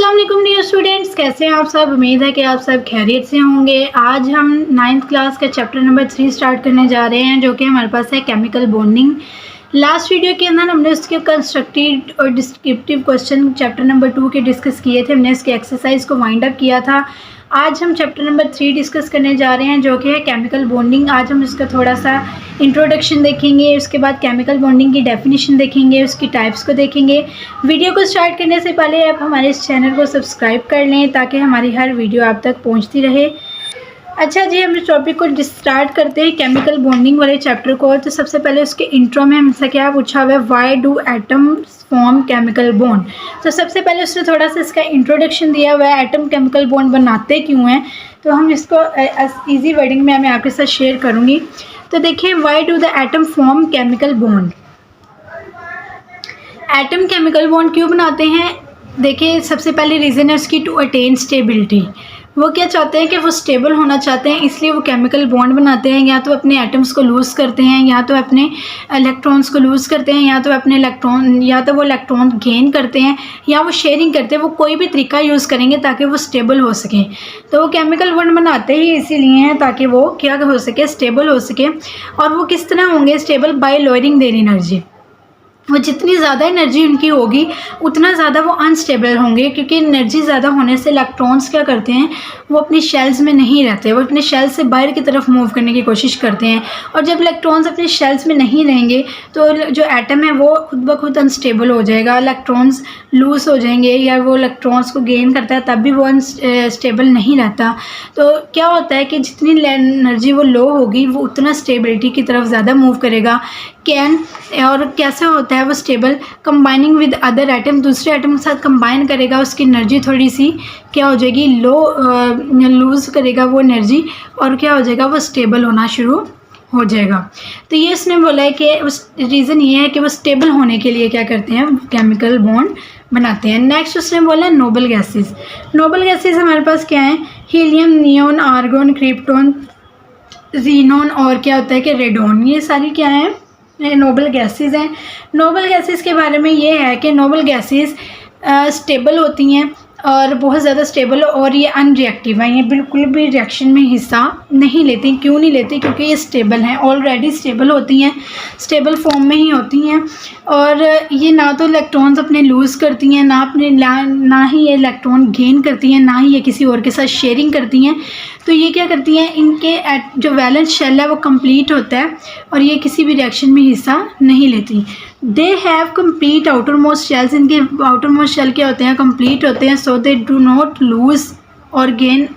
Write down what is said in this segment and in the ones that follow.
अस्सलाम वालेकुम dear students, कैसे हैं आप सब। उम्मीद है कि आप सब खैरियत से होंगे। आज हम 9th क्लास का चैप्टर नंबर 3 स्टार्ट करने जा रहे हैं, जो कि हमारे पास है केमिकल बॉन्डिंग। लास्ट वीडियो के अंदर हमने उसके कंस्ट्रक्टिव और डिस्क्रिप्टिव क्वेश्चन चैप्टर नंबर 2 के डिस्कस किए थे। हमने इसके एक्सरसाइज को वाइंड अप किया था। आज हम चैप्टर नंबर 3 डिस्कस करने जा रहे हैं, जो कि है केमिकल बॉन्डिंग। आज हम इसका थोड़ा सा इंट्रोडक्शन देखेंगे, उसके बाद केमिकल बॉन्डिंग की डेफिनेशन देखेंगे, उसकी टाइप्स को देखेंगे। वीडियो को स्टार्ट करने से पहले आप हमारे इस चैनल को सब्सक्राइब कर लें ताकि हमारी हर वीडियो आप तक पहुंचती रहे। अच्छा जी, हम इस टॉपिक को स्टार्ट करते हैं केमिकल बॉन्डिंग वाले चैप्टर को। तो सबसे पहले उसके इंट्रो में हमसे क्या पूछा हुआ है, why do atoms form chemical bond. तो सबसे पहले उसने थोड़ा सा इसका इंट्रोडक्शन दिया हुआ है, एटम केमिकल बॉन्ड बनाते क्यों हैं। तो हम इसको इजी वर्डिंग में मैं आपके साथ शेयर करूँगी। तो देखिए, why do the atom form chemical bond. Atom chemical bond क्यों बनाते हैं। देखिए, सबसे पहले रीज़न है उसकी, टू अटेन स्टेबिलिटी। वो क्या चाहते हैं कि वो स्टेबल होना चाहते हैं, इसलिए वो केमिकल बॉन्ड बनाते हैं। या तो अपने एटम्स को लूज़ करते हैं, या तो अपने इलेक्ट्रॉन्स को लूज़ करते हैं, या तो अपने इलेक्ट्रॉन, या तो वो इलेक्ट्रॉन गेन करते हैं, या वो शेयरिंग करते हैं। वो कोई भी तरीका यूज़ करेंगे ताकि वो स्टेबल हो सके। तो वो केमिकल बॉन्ड बनाते ही इसीलिए हैं ताकि वो क्या हो सके, स्टेबल हो सके। और वो किस तरह होंगे stable, bye lowering their energy. वो जितनी ज़्यादा एनर्जी उनकी होगी उतना ज़्यादा वो अनस्टेबल होंगे, क्योंकि एनर्जी ज़्यादा होने से इलेक्ट्रॉन्स क्या करते हैं, वो अपनी शेल्स में नहीं रहते, वो अपने शेल से बाहर की तरफ मूव करने की कोशिश करते हैं। और जब इलेक्ट्रॉन्स अपने शेल्स में नहीं रहेंगे तो जो एटम है वो खुद ब खुद अनस्टेबल हो जाएगा, इलेक्ट्रॉन्स लूज़ हो जाएंगे, या वो इलेक्ट्रॉन्स को गेन करता है तब भी वो अनस्टेबल नहीं रहता। तो क्या होता है कि जितनी एनर्जी वो लो होगी वो उतना स्टेबिलिटी की तरफ ज़्यादा मूव करेगा। कैन और कैसे होता है वो stable, combining with other atom, दूसरे एटम के साथ कंबाइन करेगा, उसकी एनर्जी थोड़ी सी क्या हो जाएगी, लूज़ करेगा वो एनर्जी, और क्या हो जाएगा, वो स्टेबल होना शुरू हो जाएगा। तो ये उसने बोला है कि उस रीज़न ये है कि वो स्टेबल होने के लिए क्या करते हैं, केमिकल बॉन्ड बनाते हैं। नेक्स्ट उसने बोला नोबल गैसेस। नोबल गैसेस हमारे पास क्या है, helium, neon, argon, krypton, xenon और क्या होता है कि रेडोन। ये सारी क्या है, नोबल गैसेस हैं। नोबल गैसेस के बारे में ये है कि नोबल गैसेस स्टेबल होती हैं और बहुत ज़्यादा स्टेबल, और ये अनरिएक्टिव हैं। ये बिल्कुल भी रिएक्शन में हिस्सा नहीं लेती। क्यों नहीं लेती, क्योंकि ये स्टेबल हैं, ऑलरेडी स्टेबल होती हैं, स्टेबल फॉर्म में ही होती हैं। और ये ना तो इलेक्ट्रॉन्स अपने लूज़ करती हैं, ना ही ये इलेक्ट्रॉन गेन करती हैं, ना ही ये किसी और के साथ शेयरिंग करती हैं। तो ये क्या करती हैं, इनके जो वैलेंस शेल है वो कंप्लीट होता है और ये किसी भी रिएक्शन में हिस्सा नहीं लेती। They have complete outer most shells. इनके आउटर मोस्ट शेल क्या होते हैं, कंप्लीट होते हैं। सो दे डू नॉट लूज़ और गेन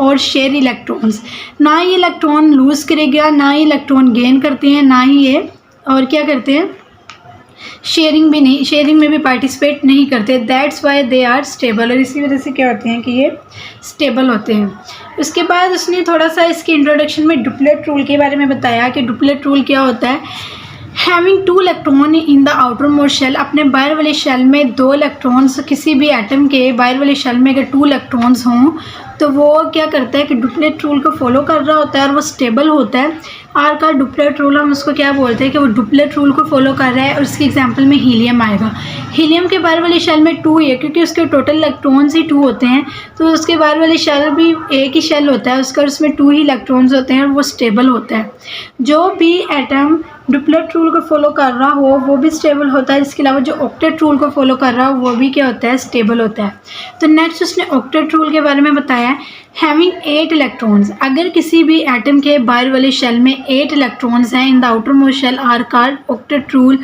और शेयर इलेक्ट्रॉन्स। ना ही इलेक्ट्रॉन लूज़ करेगा, ना ही इलेक्ट्रॉन गेन करते हैं, ना ही ये और क्या करते हैं, शेयरिंग भी नहीं, शेयरिंग में भी पार्टिसिपेट नहीं करते। That's why they are stable. और इसी वजह से क्या होते हैं कि ये स्टेबल होते हैं। उसके बाद उसने थोड़ा सा इसके इंट्रोडक्शन में डुप्लेट रूल के बारे में बताया कि डुप्लेट रूल क्या होता है। Having 2 electron in the outermost shell, अपने बाहर वाले शेल में 2 इलेक्ट्रॉन्स, किसी भी एटम के बाहर वाले शेल में अगर 2 इलेक्ट्रॉन्स हों तो वो क्या करता है कि डुप्लेट रूल को फॉलो कर रहा होता है और वो स्टेबल होता है। आर का डुप्लेट रूल हम उसको क्या बोलते हैं कि वो डुप्लेट रूल को फॉलो कर रहा है। और उसके एग्जांपल में हीलियम आएगा। हीलियम के बाहर वाले शेल में 2 है, क्योंकि उसके टोटल इलेक्ट्रॉन्स ही 2 होते हैं, तो उसके बाहर वाले शेल भी एक ही शेल होता है उसका, उसमें 2 ही इलेक्ट्रॉन्स होते हैं और वो स्टेबल होता है। जो भी एटम डुप्लेट रूल को फॉलो कर रहा हो वो भी स्टेबल होता है। इसके अलावा जो ऑक्टेट रूल को फॉलो कर रहा हो वो भी क्या होता है, स्टेबल होता है। तो नेक्स्ट उसने ऑक्टेट रूल के बारे में बताया, हैविंग 8 इलेक्ट्रॉन्स। अगर किसी भी एटम के बाहर वाले शेल में 8 इलेक्ट्रॉन्स हैं in the outermost shell are called octet rule.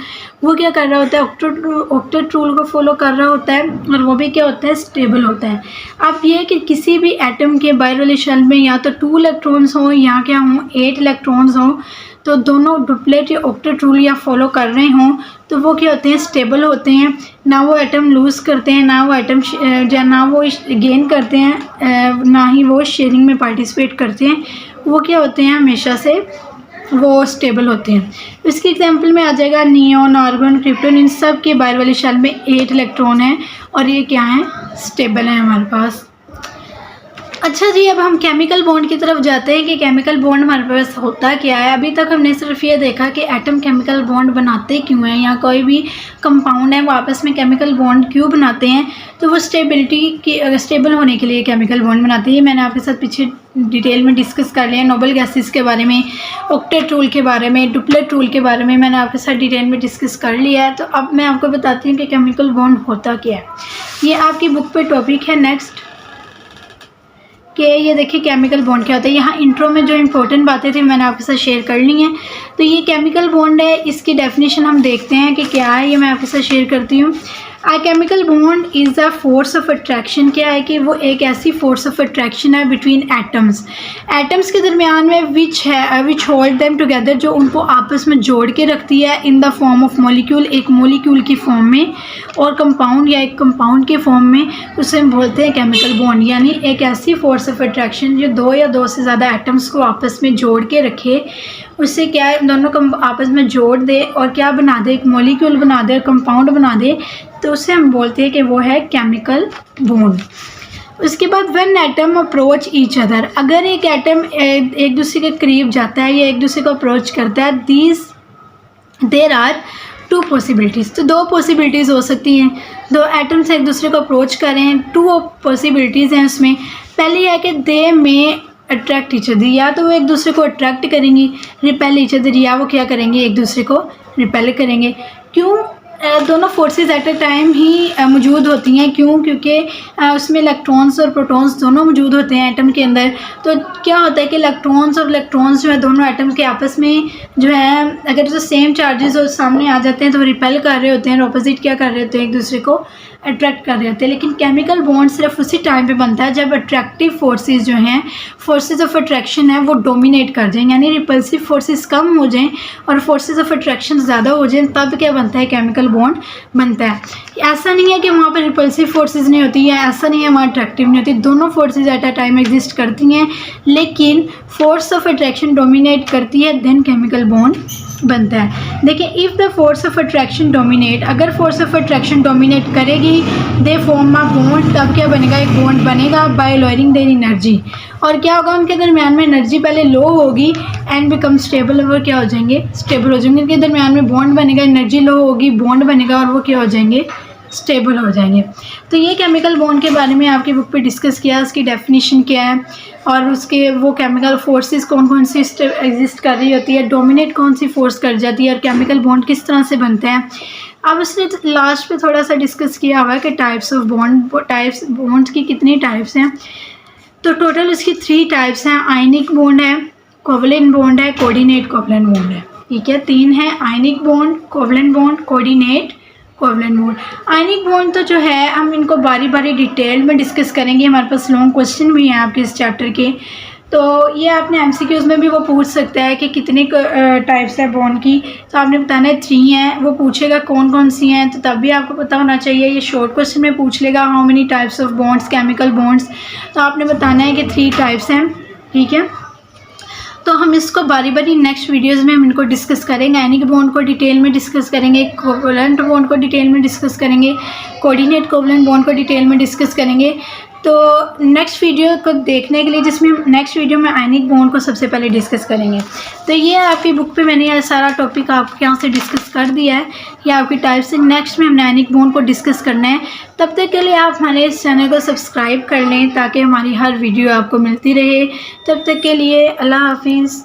वो क्या कर रहा होता है, ऑक्टेट रूल को फॉलो कर रहा होता है और वो भी क्या होता है, स्टेबल होता है। अब ये कि किसी भी एटम के बाहर वाले शेल में या तो 2 इलेक्ट्रॉन्स हों या क्या हों, 8 इलेक्ट्रॉन्स हों, तो दोनों डुप्लेट या ऑक्टेट रूल या फॉलो कर रहे हों तो वो क्या होते हैं, स्टेबल होते हैं। ना वो एटम लूज़ करते हैं, ना वो एटम ना वो गेन करते हैं, ना ही वो शेयरिंग में पार्टिसिपेट करते हैं। वो क्या होते हैं, हमेशा से वो स्टेबल होते हैं। इसके एग्जांपल में आ जाएगा नियोन, आर्गन, क्रिप्टॉन। इन सब के बाहर वाले शेल में 8 इलेक्ट्रॉन हैं और ये क्या हैं, स्टेबल हैं हमारे पास। अच्छा जी, अब हम केमिकल बॉन्ड की तरफ जाते हैं कि केमिकल बॉन्ड हमारे पास होता क्या है। अभी तक हमने सिर्फ ये देखा कि एटम केमिकल बॉन्ड बनाते क्यों हैं, या कोई भी कंपाउंड है वो आपस में केमिकल बॉन्ड क्यों बनाते हैं। तो वो स्टेबल होने के लिए केमिकल बॉन्ड बनाते हैं। मैंने आपके साथ पीछे डिटेल में डिस्कस कर लिया, नोबल गैसेस के बारे में, ऑक्टेट रूल के बारे में, डुप्लेट रूल के बारे में मैंने आपके साथ डिटेल में डिस्कस कर लिया है। तो अब मैं आपको बताती हूँ कि केमिकल बॉन्ड होता क्या है। ये आपकी बुक पे टॉपिक है नेक्स्ट कि ये देखिए केमिकल बॉन्ड क्या होता है। यहाँ इंट्रो में जो इंपॉर्टेंट बातें थी मैंने आपके साथ शेयर कर ली हैं। तो ये केमिकल बॉन्ड है, इसकी डेफिनेशन हम देखते हैं कि क्या है, ये मैं आपके साथ शेयर करती हूँ। Uh chemical bond is a force of attraction. क्या है कि वो एक ऐसी फोर्स ऑफ अट्रैक्शन है बिटवीन एटम्स के दरमियान में विच होल्ड देम टुगेदर, जो उनको आपस में जोड़ के रखती है in the form of molecule, एक मॉलिक्यूल की फॉर्म में, और कंपाउंड या एक कंपाउंड के फॉर्म में। उसे हम बोलते हैं केमिकल बॉन्ड। यानी एक ऐसी फोर्स ऑफ अट्रैक्शन जो दो या दो से ज़्यादा एटम्स को आपस में जोड़ के रखे, उससे क्या है दोनों को आपस में जोड़ दे और क्या बना दे, एक मॉलिक्यूल बना दे, कंपाउंड बना दे। तो उसे हम बोलते हैं कि वो है केमिकल बॉन्ड। उसके बाद when atom approach each other, अगर एक एटम एक दूसरे के करीब जाता है या एक दूसरे को अप्रोच करता है, देयर आर टू पॉसिबिलिटीज़। तो दो पॉसिबिलिटीज़ हो सकती हैं, दो एटम्स एक दूसरे को अप्रोच करें, टू पॉसिबिलिटीज़ हैं उसमें। पहली है कि दे में अट्रैक्ट ईच अदर, या तो वो एक दूसरे को अट्रैक्ट करेंगी, रिपेल ईच अदर, या वो क्या करेंगे एक दूसरे को रिपेल करेंगे। क्यों? दोनों फोर्सेस एट अ टाइम ही मौजूद होती हैं। क्यों? क्योंकि उसमें इलेक्ट्रॉन्स और प्रोटॉन्स दोनों मौजूद होते हैं एटम के अंदर। तो क्या होता है कि इलेक्ट्रॉन्स जो है दोनों एटम्स के आपस में जो है, अगर जो सेम चार्जेस और सामने आ जाते हैं तो वो रिपेल कर रहे होते हैं, और अपोजिट क्या कर रहे होते हैं, एक दूसरे को अट्रैक्ट कर रहे होते हैं। लेकिन केमिकल बॉन्ड सिर्फ उसी टाइम पे बनता है जब अट्रैक्टिव फोर्सेस जो हैं, फोर्सेस ऑफ अट्रैक्शन है, वो डोमिनेट कर जाएं, यानी रिपल्सिव फोर्सेस कम हो जाएं और फोर्सेस ऑफ अट्रैक्शन ज़्यादा हो जाएं, तब क्या बनता है, केमिकल बॉन्ड बनता है। ऐसा नहीं है कि वहाँ पर रिपल्सिव फोर्सेस नहीं होती है, ऐसा नहीं है वहाँ अट्रैक्टिव नहीं होती, दोनों forces at a time exist करती हैं, लेकिन फोर्स ऑफ अट्रैक्शन डोमिनेट करती है, देन केमिकल बॉन्ड बनता है। देखिए, if the force of attraction dominate, अगर फोर्स ऑफ अट्रैक्शन डोमिनेट करेगी, दे फॉर्म अ बॉन्ड, तब क्या बनेगा, एक बॉन्ड बनेगा, बाय लोअरिंग देयर एनर्जी। और क्या होगा, उनके दरमियान में एनर्जी पहले लो होगी एंड बिकम स्टेबल, और वो क्या हो जाएंगे, स्टेबल हो जाएंगे। उनके दरमियान में बॉन्ड बनेगा, एनर्जी लो होगी, बॉन्ड बनेगा, और वो क्या हो जाएंगे, स्टेबल हो जाएंगे। तो ये केमिकल बॉन्ड के बारे में आपकी बुक पे डिस्कस किया, उसकी डेफिनेशन क्या है, और उसके वो केमिकल फोर्सेस कौन कौन सी एग्जिस्ट कर रही होती है, डोमिनेट कौन सी फोर्स कर जाती है, और केमिकल बॉन्ड किस तरह से बनते हैं। अब उसने लास्ट पे थोड़ा सा डिस्कस किया हुआ है कि टाइप्स ऑफ बॉन्ड्स की कितनी टाइप्स हैं। तो टोटल उसकी 3 टाइप्स हैं। आयनिक बॉन्ड है, कोवलेंट बॉन्ड है, कोऑर्डिनेट कोवलेंट बॉन्ड है। ठीक है, 3 है, ionic bond, covalent bond, coordinate covalent bond. Ionic bond तो जो है हम इनको बारी बारी डिटेल में डिस्कस करेंगे, हमारे पास लॉन्ग क्वेश्चन भी हैं आपके इस चैप्टर के। तो ये आपने एमसीक्यूज़ में भी वो पूछ सकता है कि कितने टाइप्स है बॉन्ड की, तो आपने बताना है 3 हैं। वो पूछेगा कौन कौन सी हैं, तो तब भी आपको पता होना चाहिए। ये शॉर्ट क्वेश्चन में पूछ लेगा how many types of bonds, chemical bonds, तो आपने बताना है कि 3 टाइप्स हैं। ठीक है, तो हम इसको बारी बारी नेक्स्ट वीडियोस में हम इनको डिस्कस करेंगे। आयनिक बॉन्ड को डिटेल में डिस्कस करेंगे, कोवलेंट बॉन्ड को डिटेल में डिस्कस करेंगे, कोऑर्डिनेट कोवलेंट बॉन्ड को डिटेल में डिस्कस करेंगे। तो नेक्स्ट वीडियो को देखने के लिए, जिसमें नेक्स्ट वीडियो में आयनिक बॉन्ड को सबसे पहले डिस्कस करेंगे। तो ये आपकी बुक पे मैंने ये सारा टॉपिक आपके यहाँ से डिस्कस कर दिया है, ये आपकी टाइप से। नेक्स्ट में हमने आयनिक बॉन्ड को डिस्कस करना है। तब तक के लिए आप हमारे इस चैनल को सब्सक्राइब कर लें ताकि हमारी हर वीडियो आपको मिलती रहे। तब तक के लिए अल्लाह हाफिज़।